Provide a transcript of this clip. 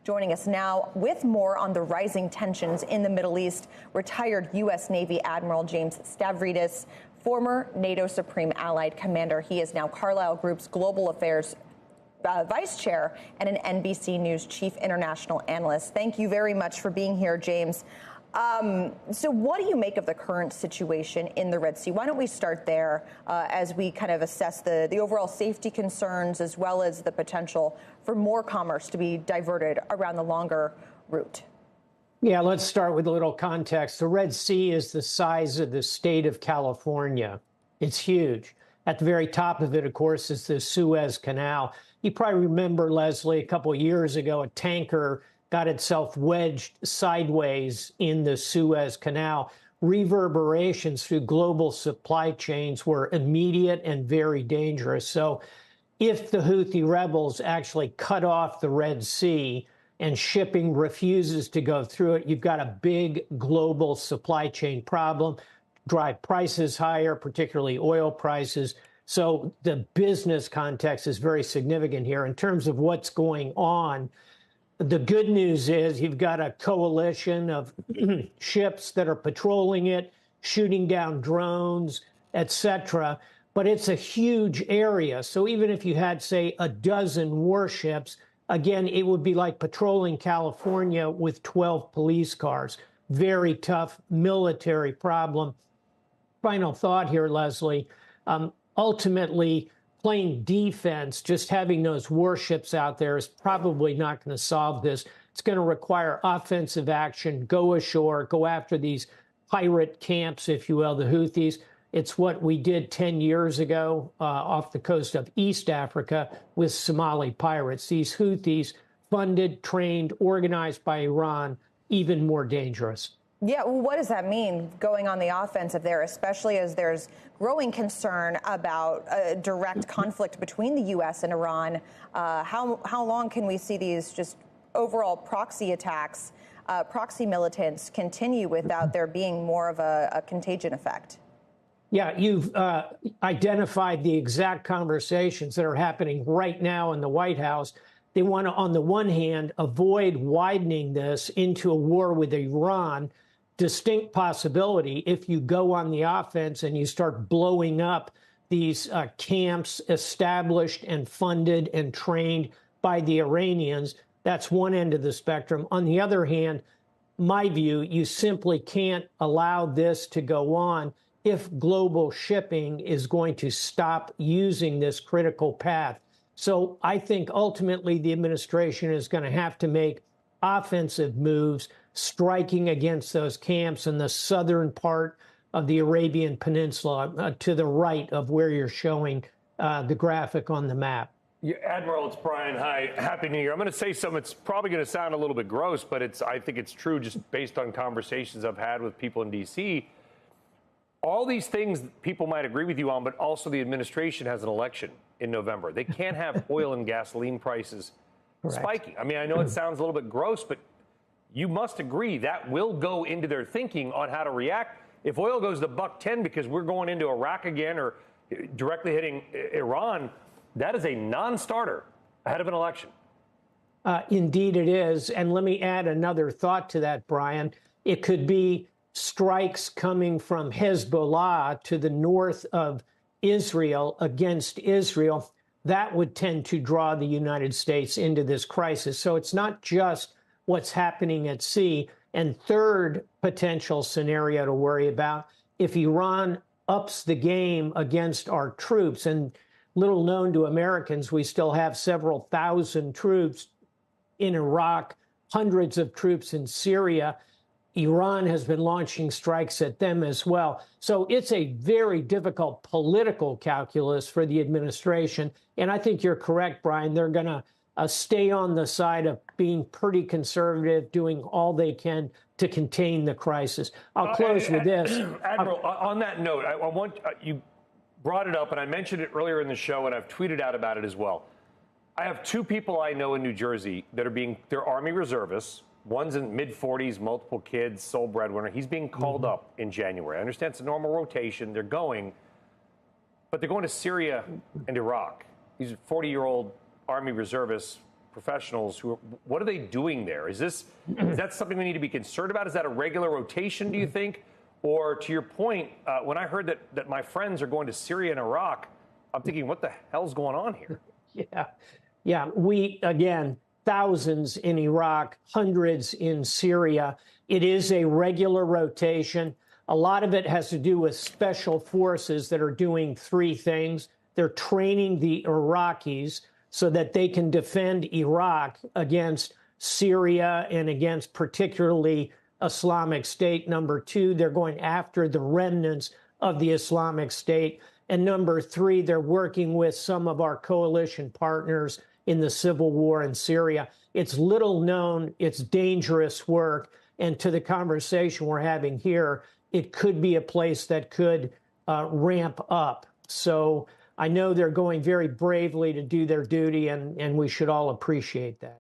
Joining us now with more on the rising tensions in the Middle East, retired U.S. Navy Admiral James Stavridis, former NATO Supreme Allied Commander. He is now Carlyle Group's Global Affairs Vice Chair and an NBC News Chief International Analyst. Thank you very much for being here, James. So what do you make of the current situation in the Red Sea? Why don't we start there as we kind of assess the overall safety concerns as well as the potential for more commerce to be diverted around the longer route? Yeah, let's start with a little context. The Red Sea is the size of the state of California. It's huge. At the very top of it, of course, is the Suez Canal. You probably remember, Leslie, a couple of years ago, a tanker got itself wedged sideways in the Suez Canal. Reverberations through global supply chains were immediate and very dangerous. So if the Houthi rebels actually cut off the Red Sea and shipping refuses to go through it, you've got a big global supply chain problem, drive prices higher, particularly oil prices. So the business context is very significant here. In terms of what's going on, the good news is you've got a coalition of ships that are patrolling it, shooting down drones, etc. But it's a huge area. So even if you had, say, a dozen warships, again, it would be like patrolling California with 12 police cars. Very tough military problem. Final thought here, Leslie. Ultimately, playing defense, just having those warships out there is probably not going to solve this. It's going to require offensive action, go ashore, go after these pirate camps, if you will, the Houthis. It's what we did 10 years ago off the coast of East Africa with Somali pirates. These Houthis, funded, trained, organized by Iran, even more dangerous. Yeah, well, what does that mean, going on the offensive there, especially as there's growing concern about a direct conflict between the U.S. and Iran? How long can we see these just overall proxy attacks, proxy militants continue without there being more of a contagion effect? Yeah, you've identified the exact conversations that are happening right now in the White House. They want to, on the one hand, avoid widening this into a war with Iran. Distinct possibility if you go on the offense and you start blowing up these camps established and funded and trained by the Iranians. That's one end of the spectrum. On the other hand, my view, you simply can't allow this to go on if global shipping is going to stop using this critical path. So I think ultimately the administration is going to have to make offensive moves, striking against those camps in the southern part of the Arabian Peninsula to the right of where you're showing the graphic on the map. Yeah, Admiral, it's Brian. Hi. Happy New Year. I'm going to say something that's probably going to sound a little bit gross, but I think it's true just based on conversations I've had with people in D.C. All these things people might agree with you on, but also the administration has an election in November. They can't have oil and gasoline prices spiking. I mean, I know it sounds a little bit gross, but you must agree that will go into their thinking on how to react. If oil goes to $110 because we're going into Iraq again or directly hitting Iran, that is a non-starter ahead of an election. Indeed it is. And let me add another thought to that, Brian. It could be strikes coming from Hezbollah to the north of Israel against Israel. That would tend to draw the United States into this crisis. So it's not just what's happening at sea. And third potential scenario to worry about, if Iran ups the game against our troops, and little known to Americans, we still have several thousand troops in Iraq, hundreds of troops in Syria. Iran has been launching strikes at them as well. So it's a very difficult political calculus for the administration. And I think you're correct, Brian. They're going to stay on the side of being pretty conservative, doing all they can to contain the crisis. I'll close with this. Admiral, on that note, I want you brought it up, and I mentioned it earlier in the show, and I've tweeted out about it as well. I have two people I know in New Jersey that they're Army reservists. One's in mid-40s, multiple kids, sole breadwinner. He's being called up in January. I understand it's a normal rotation. They're going, but they're going to Syria and Iraq. These are 40-year-old Army reservists, professionals what are they doing there? Is that something we need to be concerned about? Is that a regular rotation, do you think? Or to your point, when I heard that my friends are going to Syria and Iraq, I'm thinking, what the hell's going on here? Yeah. We, again, thousands in Iraq, hundreds in Syria. It is a regular rotation. A lot of it has to do with special forces that are doing three things. They're training the Iraqis so that they can defend Iraq against Syria and against particularly Islamic State. Number two, they're going after the remnants of the Islamic State. And number three, they're working with some of our coalition partners in the civil war in Syria. It's little known, it's dangerous work. And to the conversation we're having here, it could be a place that could ramp up. So I know they're going very bravely to do their duty, and we should all appreciate that.